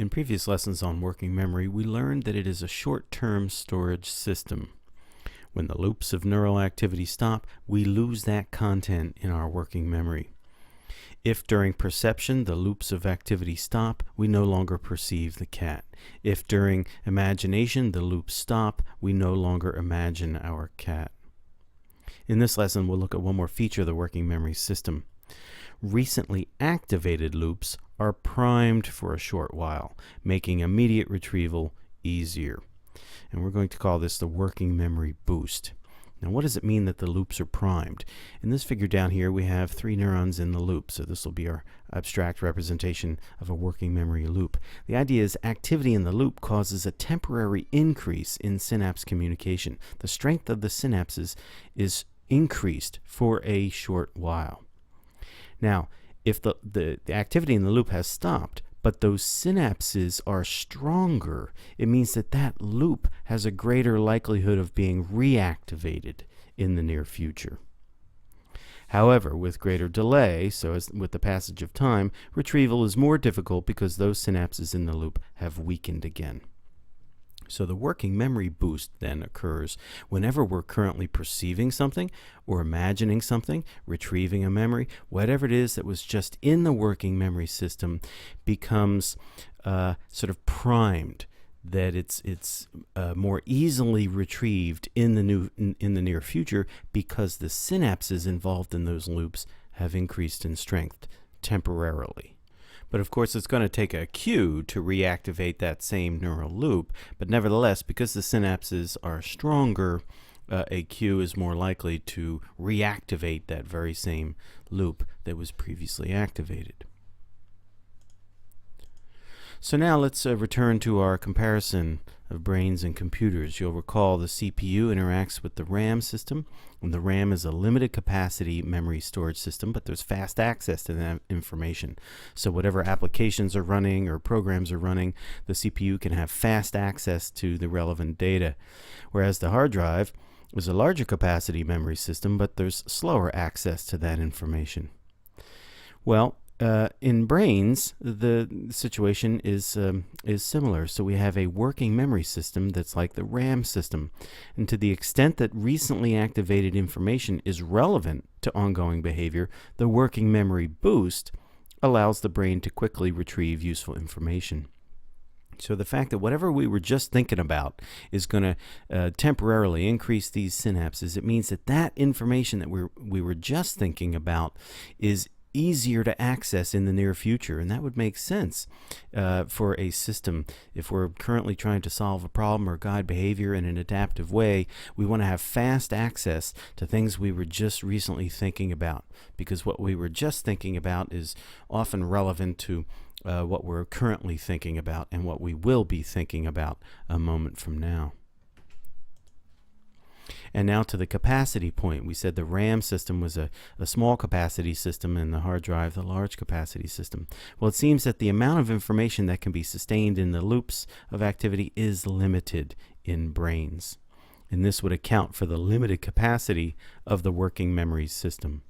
In previous lessons on working memory, we learned that it is a short-term storage system. When the loops of neural activity stop, we lose that content in our working memory. If during perception the loops of activity stop, we no longer perceive the cat. If during imagination the loops stop, we no longer imagine our cat. In this lesson, we'll look at one more feature of the working memory system. Recently activated loops are primed for a short while, making immediate retrieval easier. And we're going to call this the working memory boost. Now, what does it mean that the loops are primed? In this figure down here, we have 3 neurons in the loop, so this will be our abstract representation of a working memory loop. The idea is activity in the loop causes a temporary increase in synapse communication. The strength of the synapses is increased for a short while. Now, if the activity in the loop has stopped, but those synapses are stronger, it means that that loop has a greater likelihood of being reactivated in the near future. However, with greater delay, so as with the passage of time, retrieval is more difficult because those synapses in the loop have weakened again. So the working memory boost then occurs whenever we're currently perceiving something or imagining something, retrieving a memory, whatever it is that was just in the working memory system becomes sort of primed, that it's more easily retrieved in the near future because the synapses involved in those loops have increased in strength temporarily. But of course, it's going to take a cue to reactivate that same neural loop. But nevertheless, because the synapses are stronger, a cue is more likely to reactivate that very same loop that was previously activated. So now let's return to our comparison of brains and computers. You'll recall the CPU interacts with the RAM system, and the RAM is a limited capacity memory storage system, but there's fast access to that information. So whatever applications are running or programs are running, the CPU can have fast access to the relevant data. Whereas the hard drive is a larger capacity memory system, but there's slower access to that information. Well, in brains, the situation is similar. So we have a working memory system that's like the RAM system. And to the extent that recently activated information is relevant to ongoing behavior, the working memory boost allows the brain to quickly retrieve useful information. So the fact that whatever we were just thinking about is going to temporarily increase these synapses, it means that that information that we were just thinking about is easier to access in the near future. And that would make sense for a system. If we're currently trying to solve a problem or guide behavior in an adaptive way, we want to have fast access to things we were just recently thinking about, because what we were just thinking about is often relevant to what we're currently thinking about and what we will be thinking about a moment from now. And now to the capacity point. We said the RAM system was a small capacity system and the hard drive the large capacity system. Well, it seems that the amount of information that can be sustained in the loops of activity is limited in brains. And this would account for the limited capacity of the working memory system.